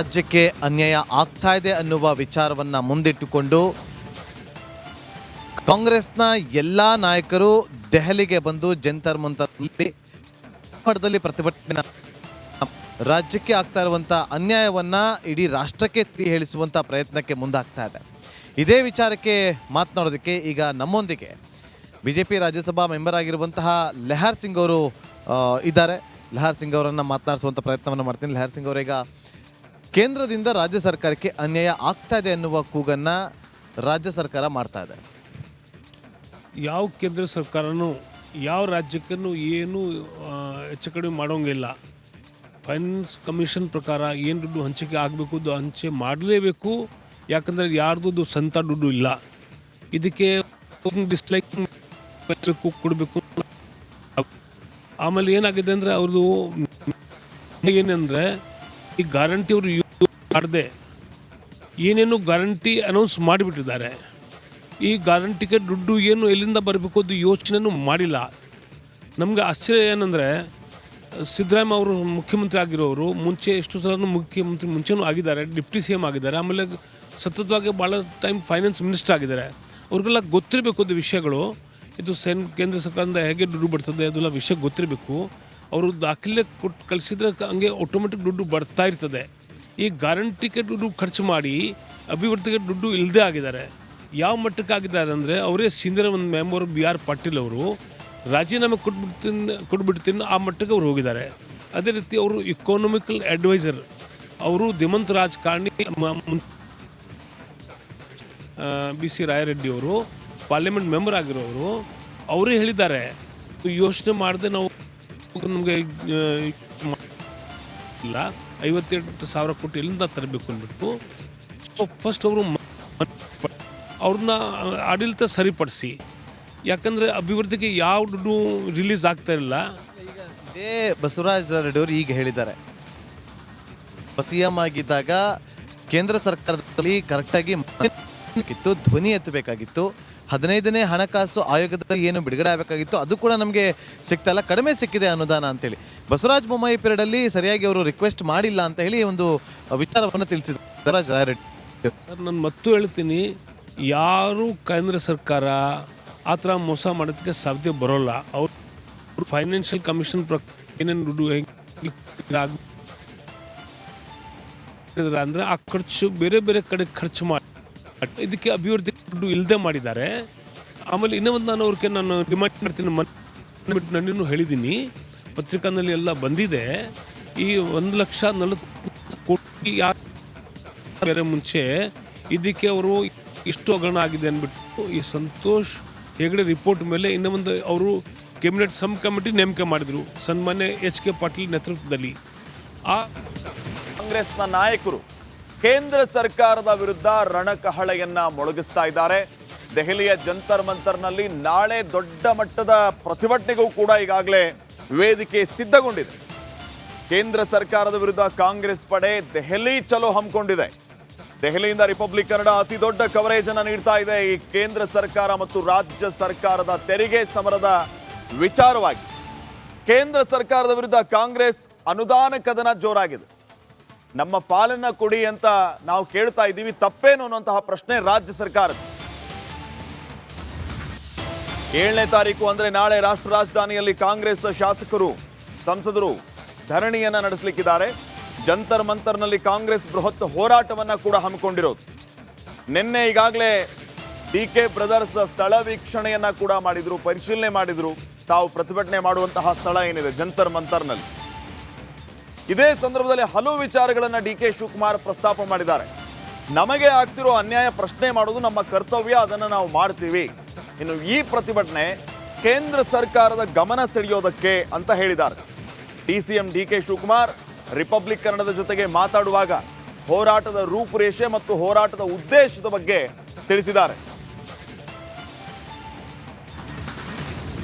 ರಾಜ್ಯಕ್ಕೆ ಅನ್ಯಾಯ ಆಗ್ತಾ ಇದೆ ಅನ್ನುವ ವಿಚಾರವನ್ನು ಮುಂದಿಟ್ಟುಕೊಂಡು ಕಾಂಗ್ರೆಸ್ನ ಎಲ್ಲ ನಾಯಕರು ದೆಹಲಿಗೆ ಬಂದು ಜಂತರ್ ಮಂತರ್ನಲ್ಲಿ ಪ್ರತಿಭಟನೆ ರಾಜ್ಯಕ್ಕೆ ಆಗ್ತಾ ಇರುವಂಥ ಅನ್ಯಾಯವನ್ನು ಇಡೀ ರಾಷ್ಟ್ರಕ್ಕೆ ತಿಳಿ ಹೇಳಿಸುವಂಥ ಪ್ರಯತ್ನಕ್ಕೆ ಮುಂದಾಗ್ತಾ ಇದೆ. ಇದೇ ವಿಚಾರಕ್ಕೆ ಮಾತನಾಡೋದಕ್ಕೆ ಈಗ ನಮ್ಮೊಂದಿಗೆ ಬಿಜೆಪಿ ರಾಜ್ಯಸಭಾ ಮೆಂಬರ್ ಆಗಿರುವಂತಹ ಲೆಹಾರ್ ಸಿಂಗ್ ಅವರು ಇದ್ದಾರೆ. ಲೆಹಾರ್ ಸಿಂಗ್ ಅವರನ್ನು ಮಾತನಾಡಿಸುವಂಥ ಪ್ರಯತ್ನವನ್ನು ಮಾಡ್ತೀನಿ. ಲೆಹಾರ್ ಸಿಂಗ್ ಅವರೀಗ ಕೇಂದ್ರದಿಂದ ರಾಜ್ಯ ಸರ್ಕಾರಕ್ಕೆ ಅನ್ಯಾಯ ಆಗ್ತಾ ಇದೆ ಅನ್ನುವ ಕೂಗನ್ನು ರಾಜ್ಯ ಸರ್ಕಾರ ಮಾಡ್ತಾ ಇದೆ. ಯಾವ ಕೇಂದ್ರ ಸರ್ಕಾರನೂ ಯಾವ ರಾಜ್ಯಕ್ಕೂ ಏನು ಹೆಚ್ಚು ಕಡಿಮೆ ಮಾಡೋಂಗಿಲ್ಲ. ಫೈನಾನ್ಸ್ ಕಮಿಷನ್ ಪ್ರಕಾರ ಏನು ದುಡ್ಡು ಹಂಚಿಕೆ ಆಗಬೇಕು ಅದು ಹಂಚೆ ಮಾಡಲೇಬೇಕು. ಯಾಕಂದರೆ ಯಾರ್ದು ಸ್ವಂತ ದುಡ್ಡು ಇಲ್ಲ. ಇದಕ್ಕೆ ಡಿಸ್ಲೈಕ್ ಕೊಡಬೇಕು. ಆಮೇಲೆ ಏನಾಗಿದೆ ಅಂದರೆ ಅವ್ರದ್ದು ಏನಂದರೆ ಈ ಗ್ಯಾರಂಟಿ ಅವರು ಮಾಡದೆ ಏನೇನು ಗ್ಯಾರಂಟಿ ಅನೌನ್ಸ್ ಮಾಡಿಬಿಟ್ಟಿದ್ದಾರೆ. ಈ ಗ್ಯಾರಂಟಿಗೆ ದುಡ್ಡು ಏನು ಎಲ್ಲಿಂದ ಬರಬೇಕು ಅದು ಯೋಚನೆಯೂ ಮಾಡಿಲ್ಲ. ನಮಗೆ ಆಶ್ಚರ್ಯ ಏನಂದರೆ ಸಿದ್ದರಾಮಯ್ಯ ಅವರು ಮುಖ್ಯಮಂತ್ರಿ ಆಗಿರೋರು ಮುಂಚೆ ಎಷ್ಟು ಸಲ ಮುಖ್ಯಮಂತ್ರಿ ಮುಂಚೆನೂ ಆಗಿದ್ದಾರೆ, ಡಿಪ್ಟಿ ಸಿ ಎಮ್ ಆಗಿದ್ದಾರೆ, ಆಮೇಲೆ ಸತತವಾಗಿ ಭಾಳ ಟೈಮ್ ಫೈನಾನ್ಸ್ ಮಿನಿಸ್ಟರ್ ಆಗಿದ್ದಾರೆ. ಅವ್ರಿಗೆಲ್ಲ ಗೊತ್ತಿರಬೇಕು ಅದು ವಿಷಯಗಳು. ಇದು ಕೇಂದ್ರ ಸರ್ಕಾರದಿಂದ ಹೇಗೆ ದುಡ್ಡು ಬರ್ತದೆ ಅದೆಲ್ಲ ವಿಷಯ ಗೊತ್ತಿರಬೇಕು. ಅವರು ದಾಖಲೆ ಕೊಟ್ಟು ಕಳಿಸಿದ್ರೆ ಹಂಗೆ ಆಟೋಮೆಟಿಕ್ ದುಡ್ಡು ಬರ್ತಾ ಇರ್ತದೆ. ಈ ಗ್ಯಾರಂಟಿಗೆ ದುಡ್ಡು ಖರ್ಚು ಮಾಡಿ ಅಭಿವೃದ್ಧಿಗೆ ದುಡ್ಡು ಇಲ್ಲದೆ ಆಗಿದ್ದಾರೆ. ಯಾವ ಮಟ್ಟಕ್ಕೆ ಆಗಿದ್ದಾರೆ ಅಂದರೆ ಅವರೇ ಸೀನಿಯರ್ ಒಂದು ಮೆಂಬರ್ BR ಪಾಟೀಲ್ ಅವರು ರಾಜೀನಾಮೆ ಕೊಟ್ಬಿಡ್ತೀನಿ ಆ ಮಟ್ಟಕ್ಕೆ ಅವ್ರು ಹೋಗಿದ್ದಾರೆ. ಅದೇ ರೀತಿ ಅವರು ಇಕಾನಮಿಕಲ್ ಅಡ್ವೈಸರ್ ಅವರು ಧೀಮಂತ್ ರಾಜಕಾರಣಿ BC ರಾಯರೆಡ್ಡಿ ಅವರು ಪಾರ್ಲಿಮೆಂಟ್ ಮೆಂಬರ್ ಆಗಿರೋರು ಅವರೇ ಹೇಳಿದ್ದಾರೆ ಯೋಚನೆ ಮಾಡದೆ ನಾವು ನಮಗೆ ಇಲ್ಲ 58,000 ಕೋಟಿ ಎಲ್ಲಿಂದ ತರಬೇಕು ಅಂದ್ಬಿಟ್ಟು ಫಸ್ಟ್ ಅವರು ಅವ್ರನ್ನ ಆಡಳಿತ ಸರಿಪಡಿಸಿ. ಯಾಕಂದರೆ ಅಭಿವೃದ್ಧಿಗೆ ಯಾವ ದುಡ್ಡು ರಿಲೀಸ್ ಆಗ್ತಾ ಇಲ್ಲ. ಈಗ ಇದೇ ಬಸವರಾಜ ರೆಡ್ಡಿ ಅವರು ಈಗ ಹೇಳಿದ್ದಾರೆ, CM ಆಗಿದ್ದಾಗ ಕೇಂದ್ರ ಸರ್ಕಾರದಲ್ಲಿ ಕರೆಕ್ಟಾಗಿ ಧ್ವನಿ ಎತ್ತಬೇಕಾಗಿತ್ತು. 15ನೇ ಹಣಕಾಸು ಆಯೋಗದಲ್ಲಿ ಏನು ಬಿಡುಗಡೆ ಆಗಬೇಕಾಗಿತ್ತು ಅದು ಕೂಡ ನಮಗೆ ಸಿಗ್ತಾ ಇಲ್ಲ, ಕಡಿಮೆ ಸಿಕ್ಕಿದೆ ಅನುದಾನ ಅಂತೇಳಿ. ಬಸವರಾಜ ಬೊಮ್ಮಾಯಿ ಪೀರಿಯಡಲ್ಲಿ ಸರಿಯಾಗಿ ಅವರು ರಿಕ್ವೆಸ್ಟ್ ಮಾಡಿಲ್ಲ ಅಂತ ಹೇಳಿ ಒಂದು ವಿಚಾರವನ್ನು ತಿಳಿಸಿದ್ದಾರೆ ರೆಡ್ಡಿ ಸರ್. ನಾನು ಮತ್ತು ಹೇಳ್ತೀನಿ, ಯಾರು ಕೇಂದ್ರ ಸರ್ಕಾರ ಆ ಥರ ಮೋಸ ಮಾಡೋದಕ್ಕೆ ಸಾಧ್ಯ ಬರೋಲ್ಲ. ಅವರು ಫೈನಾನ್ಷಿಯಲ್ ಕಮಿಷನ್ ಏನೇನು ದುಡ್ಡು ಅಂದರೆ ಆ ಖರ್ಚು ಬೇರೆ ಬೇರೆ ಕಡೆ ಖರ್ಚು ಮಾಡಿ ಇದಕ್ಕೆ ಅಭಿವೃದ್ಧಿ ದುಡ್ಡು ಇಲ್ಲದೆ ಮಾಡಿದ್ದಾರೆ. ಆಮೇಲೆ ಇನ್ನೊಂದು ನಾನು ಡಿಮಾಂಡ್ ಮಾಡ್ತೀನಿ, ನನ್ನೂ ಹೇಳಿದ್ದೀನಿ, ಪತ್ರಿಕಾನಲ್ಲಿ ಎಲ್ಲ ಬಂದಿದೆ. ಈ 1,40,000 ಕೋಟಿ ಬೇರೆ ಮುಂಚೆ ಇದಕ್ಕೆ ಅವರು ಇಷ್ಟು ಹಗರಣ ಆಗಿದೆ ಅಂದ್ಬಿಟ್ಟು ಈ ಸಂತೋಷ್ ಹೆಗಡೆ ರಿಪೋರ್ಟ್ ಮೇಲೆ ಇನ್ನೊಂದು ಅವರು ಕ್ಯಾಬಿನೆಟ್ ಸಬ್ ಕಮಿಟಿ ನೇಮಕ ಮಾಡಿದರು ಸನ್ಮಾನ್ಯ HK ಪಾಟೀಲ್ ನೇತೃತ್ವದಲ್ಲಿ. ಆ ಕಾಂಗ್ರೆಸ್ನ ನಾಯಕರು ಕೇಂದ್ರ ಸರ್ಕಾರದ ವಿರುದ್ಧ ರಣಕಹಳೆಯನ್ನ ಮೊಳಗಿಸ್ತಾ ಇದ್ದಾರೆ. ದೆಹಲಿಯ ಜಂತರ್ ಮಂತರ್ನಲ್ಲಿ ನಾಳೆ ದೊಡ್ಡ ಮಟ್ಟದ ಪ್ರತಿಭಟನೆಗೂ ಕೂಡ ಈಗಾಗಲೇ ವೇದಿಕೆ ಸಿದ್ಧಗೊಂಡಿದೆ. ಕೇಂದ್ರ ಸರ್ಕಾರದ ವಿರುದ್ಧ ಕಾಂಗ್ರೆಸ್ ಪಡೆ ದೆಹಲಿ ಚಲೋ ಹಮ್ಮಿಕೊಂಡಿದೆ. ದೆಹಲಿಯಿಂದ ರಿಪಬ್ಲಿಕ್ ಕನ್ನಡ ಅತಿ ದೊಡ್ಡ ಕವರೇಜ್ ಅನ್ನು ನೀಡ್ತಾ ಇದೆ. ಈ ಕೇಂದ್ರ ಸರ್ಕಾರ ಮತ್ತು ರಾಜ್ಯ ಸರ್ಕಾರದ ತೆರಿಗೆ ಸಮರದ ವಿಚಾರವಾಗಿ ಕೇಂದ್ರ ಸರ್ಕಾರದ ವಿರುದ್ಧ ಕಾಂಗ್ರೆಸ್ ಅನುದಾನ ಕದನ ಜೋರಾಗಿದೆ. ನಮ್ಮ ಪಾಲನ್ನ ಕೊಡಿ ಅಂತ ನಾವು ಕೇಳ್ತಾ ಇದ್ದೀವಿ, ತಪ್ಪೇನು ಅನ್ನುವಂತಹ ಪ್ರಶ್ನೆ ರಾಜ್ಯ ಸರ್ಕಾರದ. 7ನೇ ತಾರೀಕು ಅಂದ್ರೆ ನಾಳೆ ರಾಷ್ಟ್ರ ರಾಜಧಾನಿಯಲ್ಲಿ ಕಾಂಗ್ರೆಸ್ ಶಾಸಕರು ಸಂಸದರು ಧರಣಿಯನ್ನ ನಡೆಸಲಿಕ್ಕಿದ್ದಾರೆ. ಜಂತರ್ ಮಂತರ್ನಲ್ಲಿ ಕಾಂಗ್ರೆಸ್ ಬೃಹತ್ ಹೋರಾಟವನ್ನ ಕೂಡ ಹಮ್ಮಿಕೊಂಡಿರೋದು. ನಿನ್ನೆ ಈಗಾಗಲೇ DK ಬ್ರದರ್ಸ್ ಸ್ಥಳ ವೀಕ್ಷಣೆಯನ್ನ ಕೂಡ ಮಾಡಿದ್ರು, ಪರಿಶೀಲನೆ ಮಾಡಿದ್ರು. ತಾವು ಪ್ರತಿಭಟನೆ ಮಾಡುವಂತಹ ಸ್ಥಳ ಏನಿದೆ ಜಂತರ್ ಮಂತರ್ನಲ್ಲಿ. ಇದೇ ಸಂದರ್ಭದಲ್ಲಿ ಹಲವು ವಿಚಾರಗಳನ್ನು DK ಶಿವಕುಮಾರ್ ಪ್ರಸ್ತಾಪ ಮಾಡಿದ್ದಾರೆ. ನಮಗೆ ಆಗ್ತಿರೋ ಅನ್ಯಾಯ ಪ್ರಶ್ನೆ ಮಾಡೋದು ನಮ್ಮ ಕರ್ತವ್ಯ, ಅದನ್ನು ನಾವು ಮಾಡ್ತೀವಿ. ಇನ್ನು ಈ ಪ್ರತಿಭಟನೆ ಕೇಂದ್ರ ಸರ್ಕಾರದ ಗಮನ ಸೆಳೆಯೋದಕ್ಕೆ ಅಂತ ಹೇಳಿದ್ದಾರೆ. DCM DK ಶಿವಕುಮಾರ್ ರಿಪಬ್ಲಿಕ್ ಕನ್ನಡದ ಜೊತೆಗೆ ಮಾತಾಡುವಾಗ ಹೋರಾಟದ ರೂಪುರೇಷೆ ಮತ್ತು ಹೋರಾಟದ ಉದ್ದೇಶದ ಬಗ್ಗೆ ತಿಳಿಸಿದ್ದಾರೆ.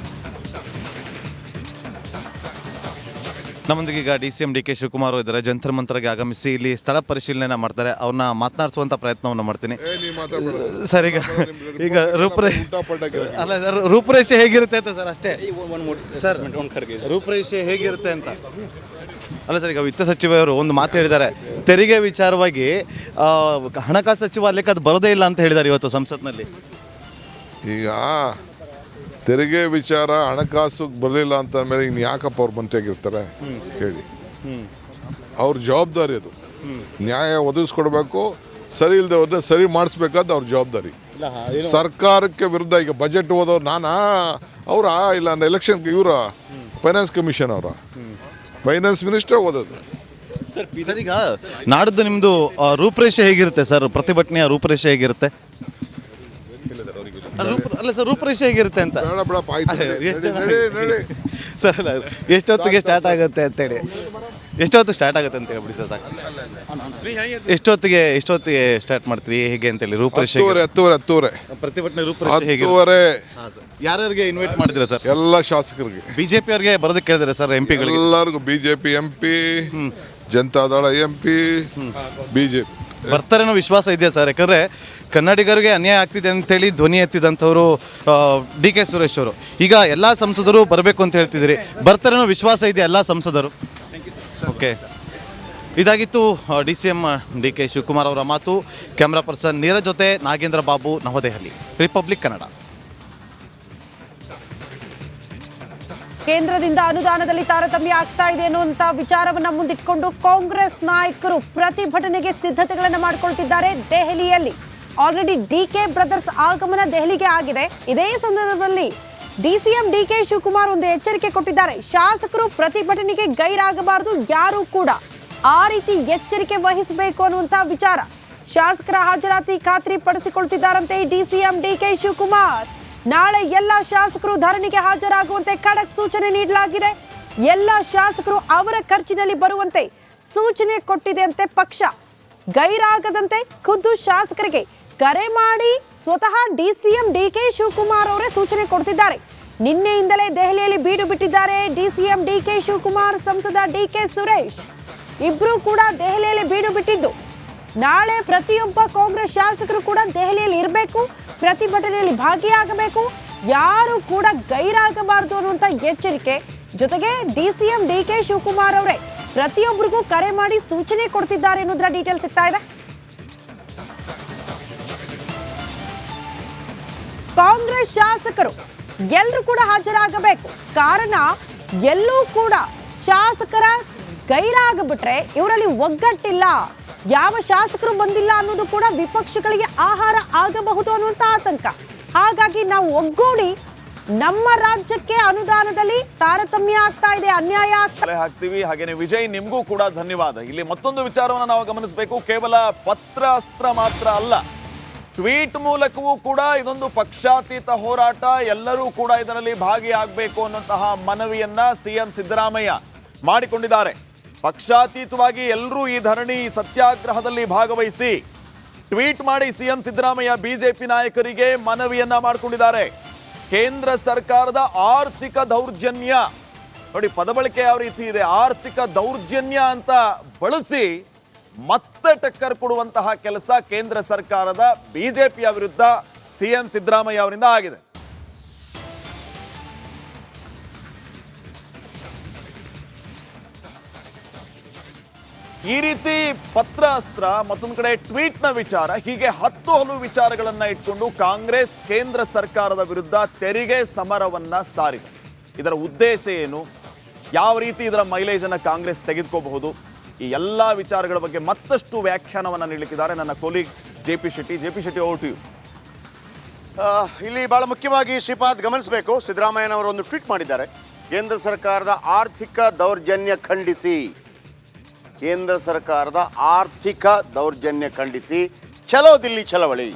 ನಮ್ಮೊಂದಿಗೆ ಈಗ DCM DK ಶಿವಕುಮಾರ್ ಇದ್ದಾರೆ. ಜಂತರ್ ಮಂತರ್ಗೆ ಆಗಮಿಸಿ ಇಲ್ಲಿ ಸ್ಥಳ ಪರಿಶೀಲನೆ ಮಾಡ್ತಾರೆ. ಅವ್ರನ್ನ ಮಾತನಾಡಿಸುವಂತ ಪ್ರಯತ್ನವನ್ನು ಮಾಡ್ತೀನಿ. ಸರ್, ಈಗ ರೂಪುರೇಷೆ ಹೇಗಿರುತ್ತೆ ಅಂತ ಸರ್ ಅಷ್ಟೇ ಸರ್, ರೂಪುರೇಷೆ ಹೇಗಿರುತ್ತೆ ಅಂತ ಅಲ್ಲ ಸರ್, ಈಗ ವಿತ್ತ ಸಚಿವರು ಒಂದು ಮಾತು ಹೇಳಿದ್ದಾರೆ, ತೆರಿಗೆ ವಿಚಾರವಾಗಿ ಹಣಕಾಸು ಸಚಿವಾಲಯಕ್ಕೆ ಅದು ಬರೋದೇ ಇಲ್ಲ ಅಂತ ಹೇಳಿದ್ದಾರೆ ಇವತ್ತು ಸಂಸತ್ನಲ್ಲಿ. ಈಗ ತೆರಿಗೆ ವಿಚಾರ ಹಣಕಾಸು ಬರಲಿಲ್ಲ ಅಂತ ಮೇಲೆ ಇನ್ನು ಯಾಕಪ್ಪ ಅವ್ರು ಮಂತ್ರಿಯಾಗಿರ್ತಾರೆ ಹೇಳಿ. ಅವ್ರ ಜವಾಬ್ದಾರಿ ಅದು. ನ್ಯಾಯ ಒದಗಿಸ್ಕೊಡ್ಬೇಕು, ಸರಿ ಇಲ್ಲದೆ ಹೋದ್ರೆ ಸರಿ ಮಾಡಿಸ್ಬೇಕಾದ ಅವ್ರ ಜವಾಬ್ದಾರಿ. ಸರ್ಕಾರಕ್ಕೆ ವಿರುದ್ಧ ಈಗ ಬಜೆಟ್ ಓದೋರು ಅವರ ಇಲ್ಲ ಎಲೆಕ್ಷನ್ ಇವರ ಫೈನಾನ್ಸ್ ಕಮಿಷನ್ ಅವರ ಫೈನಾನ್ಸ್ ಮಿನಿಸ್ಟರ್ ಓದೋದು. ಸರ್, ಈಗ ನಾಡ್ದು ನಿಮ್ಮದು ರೂಪರೇಷೆ ಹೇಗಿರುತ್ತೆ ಸರ್? ಪ್ರತಿಭಟನೆಯ ರೂಪರೇಷೆ ಹೇಗಿರುತ್ತೆ? ಅಲ್ಲ ಸರ್, ರೂಪರೇಷೆ ಹೇಗಿರುತ್ತೆ ಅಂತ. ಬೇಡ ಬಿಡಪ್ಪ, ಆಯ್ತು ನಡಿ. ಸರ್, ಎಷ್ಟೊತ್ತಿಗೆ ಸ್ಟಾರ್ಟ್ ಆಗುತ್ತೆ ಅಂತೇಳಿ, ಎಷ್ಟೊತ್ತು ಸ್ಟಾರ್ಟ್ ಆಗುತ್ತೆ ಅಂತ ಹೇಳ್ಬಿಡಿ ಸರ್. ಸಾಕು. ಎಷ್ಟೊತ್ತಿಗೆ ಸ್ಟಾರ್ಟ್ ಮಾಡ್ತೀವಿ ಹೇಗೆ ಅಂತೇಳಿ ರೂಪರೇಷೆ? 10:30 ಪ್ರತಿಭಟನೆ ರೂಪರೇಷೆ ಹೇಗೆ? 10:30 ಯಾರ್ಯಾರಿಗೆ ಇನ್ವೈಟ್ ಮಾಡಿದ್ರೆ ಸರ್? ಎಲ್ಲ ಶಾಸಕರಿಗೆ, ಬಿಜೆಪಿ ಅವ್ರಿಗೆ ಬರೋದಕ್ಕೆ ಕೇಳಿದ್ರೆ ಸರ್, ಎಂಪಿಗಳಿಗೆ ಎಲ್ಲರಿಗೂ. BJP MP, Janata Dal MP, BJP ಬರ್ತಾರೇನೋ ವಿಶ್ವಾಸ ಇದೆಯಾ ಸರ್? ಯಾಕಂದರೆ ಕನ್ನಡಿಗರಿಗೆ ಅನ್ಯಾಯ ಆಗ್ತಿದೆ ಅಂತೇಳಿ ಧ್ವನಿ ಎತ್ತಿದಂಥವರು DK ಸುರೇಶ್ ಅವರು. ಈಗ ಎಲ್ಲ ಸಂಸದರು ಬರಬೇಕು ಅಂತ ಹೇಳ್ತಿದ್ದೀರಿ, ಬರ್ತಾರೇನೋ ವಿಶ್ವಾಸ ಇದೆಯಾ ಎಲ್ಲ ಸಂಸದರು? ಓಕೆ, ಇದಾಗಿತ್ತು DCM DK ಶಿವಕುಮಾರ್ ಅವರ ಮಾತು. ಕ್ಯಾಮ್ರಾ ಪರ್ಸನ್ ನೀರಜ್ ಜೊತೆ ನಾಗೇಂದ್ರ ಬಾಬು, ನವದೆಹಲಿ, ರಿಪಬ್ಲಿಕ್ ಕನ್ನಡ. ಕೇಂದ್ರದಿಂದ ಅನುದಾನದಲ್ಲಿ ತಾರತಮ್ಯ ಆಗ್ತಾ ಇದೆ ಅನ್ನುವಂತ ವಿಚಾರವನ್ನ ಮುಂದಿಟ್ಕೊಂಡು ಕಾಂಗ್ರೆಸ್ ನಾಯಕರು ಪ್ರತಿಭಟನೆಗೆ ಸಿದ್ಧತೆಗಳನ್ನು ಮಾಡಿಕೊಳ್ತಿದ್ದಾರೆ ದೆಹಲಿಯಲ್ಲಿ. ಆಲ್ರೆಡಿ DK ಬ್ರದರ್ಸ್ ಆಗಮನ ದೆಹಲಿಗೆ ಆಗಿದೆ. ಇದೇ ಸಂದರ್ಭದಲ್ಲಿ DCM DK ಶಿವಕುಮಾರ್ ಒಂದು ಎಚ್ಚರಿಕೆ ಕೊಟ್ಟಿದ್ದಾರೆ. ಶಾಸಕರು ಪ್ರತಿಭಟನೆಗೆ ಗೈರಾಗಬಾರದು, ಯಾರು ಕೂಡ ಆ ರೀತಿ ಎಚ್ಚರಿಕೆ ವಹಿಸಬೇಕು ಅನ್ನುವಂತ ವಿಚಾರ. ಶಾಸಕರ ಹಾಜರಾತಿ ಖಾತ್ರಿ ಪಡಿಸಿಕೊಳ್ತಿದ್ದಾರಂತೆ DCM DK ಶಿವಕುಮಾರ್. ನಾಳೆ ಎಲ್ಲ ಶಾಸಕರು ಧರಣಿಗೆ ಹಾಜರಾಗುವಂತೆ ಖಡಕ್ ಸೂಚನೆ ನೀಡಲಾಗಿದೆ. ಎಲ್ಲ ಶಾಸಕರು ಅವರ ಖರ್ಚಿನಲ್ಲಿ ಬರುವಂತೆ ಸೂಚನೆ ಕೊಟ್ಟಿದೆ ಅಂತೆ ಪಕ್ಷ. ಗೈರಾಗದಂತೆ ಖುದ್ದು ಶಾಸಕರಿಗೆ ಕರೆ ಮಾಡಿ ಸ್ವತಃ DCM DK ಶಿವಕುಮಾರ್ ಅವರೇ ಸೂಚನೆ ಕೊಡ್ತಿದ್ದಾರೆ. ನಿನ್ನೆಯಿಂದಲೇ ದೆಹಲಿಯಲ್ಲಿ ಬೀಡು ಬಿಟ್ಟಿದ್ದಾರೆ DCM DK ಶಿವಕುಮಾರ್, ಸಂಸದ DK ಸುರೇಶ್. ಇಬ್ರು ಕೂಡ ದೆಹಲಿಯಲ್ಲಿ ಬೀಡು ಬಿಟ್ಟಿದ್ದು. ನಾಳೆ ಪ್ರತಿಯೊಬ್ಬ ಕಾಂಗ್ರೆಸ್ ಶಾಸಕರು ಕೂಡ ದೆಹಲಿಯಲ್ಲಿ ಇರಬೇಕು, ಪ್ರತಿಭಟನೆಯಲ್ಲಿ ಭಾಗಿಯಾಗಬೇಕು, ಯಾರು ಕೂಡ ಗೈರಾಗಬಾರದು ಅನ್ನುವಂತ ಎಚ್ಚರಿಕೆ. ಜೊತೆಗೆ DCM DK ಶಿವಕುಮಾರ್ ಅವರೇ ಪ್ರತಿಯೊಬ್ಬರಿಗೂ ಕರೆ ಮಾಡಿ ಸೂಚನೆ ಕೊಡ್ತಿದ್ದಾರೆ ಅನ್ನೋದ್ರ ಡೀಟೇಲ್ ಸಿಗ್ತಾ ಇದೆ. ಕಾಂಗ್ರೆಸ್ ಶಾಸಕರು ಎಲ್ಲರೂ ಕೂಡ ಹಾಜರಾಗಬೇಕು. ಕಾರಣ ಎಲ್ಲೂ ಕೂಡ ಶಾಸಕರ ಗೈರಾಗ್ಬಿಟ್ರೆ ಇವರಲ್ಲಿ ಒಗ್ಗಟ್ಟಿಲ್ಲ, ಯಾವ ಶಾಸಕರು ಬಂದಿಲ್ಲ ಅನ್ನೋದು ಕೂಡ ವಿಪಕ್ಷಗಳಿಗೆ ಆಹಾರ ಆಗಬಹುದು ಅನ್ನುವಂತ ಆತಂಕ. ಹಾಗಾಗಿ ನಾವು ಒಗ್ಗೂಡಿ ನಮ್ಮ ರಾಜ್ಯಕ್ಕೆ ಅನುದಾನದಲ್ಲಿ ತಾರತಮ್ಯ ಆಗ್ತಾ ಇದೆ, ಅನ್ಯಾಯ ಹಾಕ್ತೀವಿ. ಹಾಗೇನೆ ವಿಜಯ್, ನಿಮಗೂ ಕೂಡ ಧನ್ಯವಾದ. ಇಲ್ಲಿ ಮತ್ತೊಂದು ವಿಚಾರವನ್ನು ನಾವು ಗಮನಿಸಬೇಕು. ಕೇವಲ ಪತ್ರ ಅಸ್ತ್ರ ಮಾತ್ರ ಅಲ್ಲ, ಟ್ವೀಟ್ ಮೂಲಕವೂ ಕೂಡ ಇದೊಂದು ಪಕ್ಷಾತೀತ ಹೋರಾಟ, ಎಲ್ಲರೂ ಕೂಡ ಇದರಲ್ಲಿ ಭಾಗಿಯಾಗಬೇಕು ಅನ್ನುವಂತಹ ಮನವಿಯನ್ನ CM ಸಿದ್ದರಾಮಯ್ಯ ಮಾಡಿಕೊಂಡಿದ್ದಾರೆ. ಪಕ್ಷಾತೀತವಾಗಿ ಎಲ್ಲರೂ ಈ ಧರಣಿ ಸತ್ಯಾಗ್ರಹದಲ್ಲಿ ಭಾಗವಹಿಸಿ ಟ್ವೀಟ್ ಮಾಡಿ CM ಸಿದ್ದರಾಮಯ್ಯ ಬಿಜೆಪಿ ನಾಯಕರಿಗೆ ಮನವಿಯನ್ನ ಮಾಡಿಕೊಂಡಿದ್ದಾರೆ. ಕೇಂದ್ರ ಸರ್ಕಾರದ ಆರ್ಥಿಕ ದೌರ್ಜನ್ಯ ನೋಡಿ, ಪದಬಳಕೆ ಯಾವ ರೀತಿ ಇದೆ, ಆರ್ಥಿಕ ದೌರ್ಜನ್ಯ ಅಂತ ಬಳಸಿ ಮತ್ತೆ ಟಕ್ಕರ್ ಕೊಡುವಂತಹ ಕೆಲಸ ಕೇಂದ್ರ ಸರ್ಕಾರದ ಬಿಜೆಪಿಯ ವಿರುದ್ಧ CM ಸಿದ್ದರಾಮಯ್ಯ ಅವರಿಂದ ಆಗಿದೆ. ಈ ರೀತಿ ಪತ್ರ ಅಸ್ತ್ರ, ಮತ್ತೊಂದು ಕಡೆ ಟ್ವೀಟ್ನ ವಿಚಾರ, ಹೀಗೆ 10 ಹಲವು ವಿಚಾರಗಳನ್ನ ಇಟ್ಕೊಂಡು ಕಾಂಗ್ರೆಸ್ ಕೇಂದ್ರ ಸರ್ಕಾರದ ವಿರುದ್ಧ ತೆರಿಗೆ ಸಮರವನ್ನ ಸಾರಿದೆ. ಇದರ ಉದ್ದೇಶ ಏನು, ಯಾವ ರೀತಿ ಇದರ ಮೈಲೇಜ್ ಅನ್ನ ಕಾಂಗ್ರೆಸ್ ತೆಗೆದುಕೋಬಹುದು, ಈ ಎಲ್ಲಾ ವಿಚಾರಗಳ ಬಗ್ಗೆ ಮತ್ತಷ್ಟು ವ್ಯಾಖ್ಯಾನವನ್ನ ನೀಡಲಿಕ್ಕಿದ್ದಾರೆ ನನ್ನ colleague JP Shetty. Over to you. ಇಲ್ಲಿ ಬಹಳ ಮುಖ್ಯವಾಗಿ ಶ್ರೀಪಾದ್ ಗಮನಿಸಬೇಕು, ಸಿದ್ದರಾಮಯ್ಯನವರು ಒಂದು ಟ್ವೀಟ್ ಮಾಡಿದ್ದಾರೆ. ಕೇಂದ್ರ ಸರ್ಕಾರದ ಆರ್ಥಿಕ ದೌರ್ಜನ್ಯ ಖಂಡಿಸಿ, ಕೇಂದ್ರ ಸರ್ಕಾರದ ಆರ್ಥಿಕ ದೌರ್ಜನ್ಯ ಖಂಡಿಸಿ ಚಲೋ ದಿಲ್ಲಿ ಚಳವಳಿ.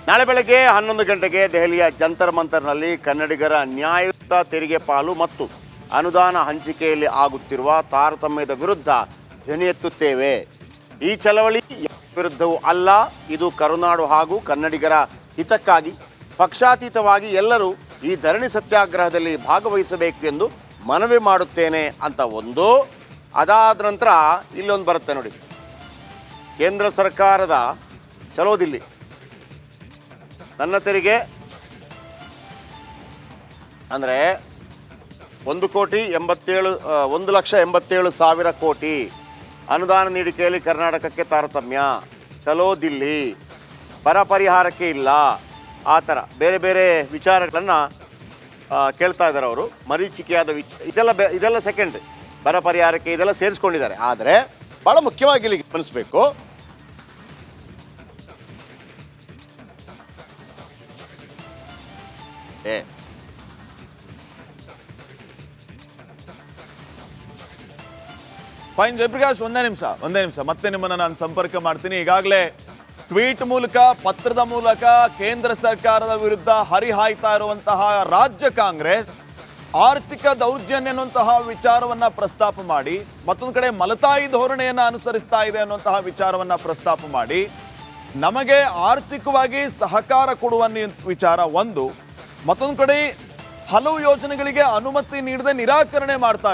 ನಾಳೆ ಬೆಳಗ್ಗೆ 11 ಗಂಟೆಗೆ ದೆಹಲಿಯ ಜಂತರ್ ಮಂತರ್ನಲ್ಲಿ ಕನ್ನಡಿಗರ ನ್ಯಾಯಯುತ ತೆರಿಗೆ ಪಾಲು ಮತ್ತು ಅನುದಾನ ಹಂಚಿಕೆಯಲ್ಲಿ ಆಗುತ್ತಿರುವ ತಾರತಮ್ಯದ ವಿರುದ್ಧ ಧ್ವನಿ ಎತ್ತುತ್ತೇವೆ. ಈ ಚಳವಳಿ ವಿರುದ್ಧವೂ ಅಲ್ಲ, ಇದು ಕರುನಾಡು ಹಾಗೂ ಕನ್ನಡಿಗರ ಹಿತಕ್ಕಾಗಿ ಪಕ್ಷಾತೀತವಾಗಿ ಎಲ್ಲರೂ ಈ ಧರಣಿ ಸತ್ಯಾಗ್ರಹದಲ್ಲಿ ಭಾಗವಹಿಸಬೇಕು ಎಂದು ಮನವಿ ಮಾಡುತ್ತೇನೆ ಅಂತ ಒಂದು. ಅದಾದ ನಂತರ ಇಲ್ಲೊಂದು ಬರುತ್ತೆ ನೋಡಿ, ಕೇಂದ್ರ ಸರ್ಕಾರದ ಚಲೋ ದಿಲ್ಲಿ, ನನ್ನ ತೆರಿಗೆ ಅಂದರೆ 1,87,000 ಕೋಟಿ ಅನುದಾನ ನೀಡಿಕೆಯಲ್ಲಿ ಕರ್ನಾಟಕಕ್ಕೆ ತಾರತಮ್ಯ, ಚಲೋ ದಿಲ್ಲಿ, ಬರ ಪರಿಹಾರಕ್ಕೆ ಇಲ್ಲ, ಆ ಥರ ಬೇರೆ ಬೇರೆ ವಿಚಾರಗಳನ್ನು ಕೇಳ್ತಾ ಇದ್ದಾರೆ ಅವರು. ಮರೀಚಿಕೆಯಾದ ಇದೆಲ್ಲ ಸೆಕೆಂಡ್ರಿ, ಬರ ಪರಿಹಾರಕ್ಕೆ ಇದೆಲ್ಲ ಸೇರಿಸ್ಕೊಂಡಿದ್ದಾರೆ. ಆದರೆ ಭಾಳ ಮುಖ್ಯವಾಗಿ ಇಲ್ಲಿ ಗಮನಿಸಬೇಕು, ಫೈನ್ ಜಯಪ್ರಕಾಶ್, ಒಂದೇ ನಿಮಿಷ ಮತ್ತೆ ನಿಮ್ಮನ್ನು ನಾನು ಸಂಪರ್ಕ ಮಾಡ್ತೀನಿ. ಈಗಾಗಲೇ ಟ್ವೀಟ್ ಮೂಲಕ, ಪತ್ರದ ಮೂಲಕ ಕೇಂದ್ರ ಸರ್ಕಾರದ ವಿರುದ್ಧ ಹರಿಹಾಯ್ತಾ ಇರುವಂತಹ ರಾಜ್ಯ ಕಾಂಗ್ರೆಸ್ ಆರ್ಥಿಕ ದೌರ್ಜನ್ಯ ಅನ್ನುವಂತಹ ವಿಚಾರವನ್ನ ಪ್ರಸ್ತಾಪ ಮಾಡಿ, ಮತ್ತೊಂದು ಕಡೆ ಮಲತಾಯಿ ಧೋರಣೆಯನ್ನ ಅನುಸರಿಸ್ತಾ ಇದೆ ಅನ್ನುವಂತಹ ವಿಚಾರವನ್ನ ಪ್ರಸ್ತಾಪ ಮಾಡಿ, ನಮಗೆ ಆರ್ಥಿಕವಾಗಿ ಸಹಕಾರ ಕೊಡುವ ವಿಚಾರ ಒಂದು, ಮತ್ತೊಂದು ಕಡೆ ಹಲವು ಯೋಜನೆಗಳಿಗೆ ಅನುಮತಿ ನೀಡದೆ ನಿರಾಕರಣೆ ಮಾಡ್ತಾ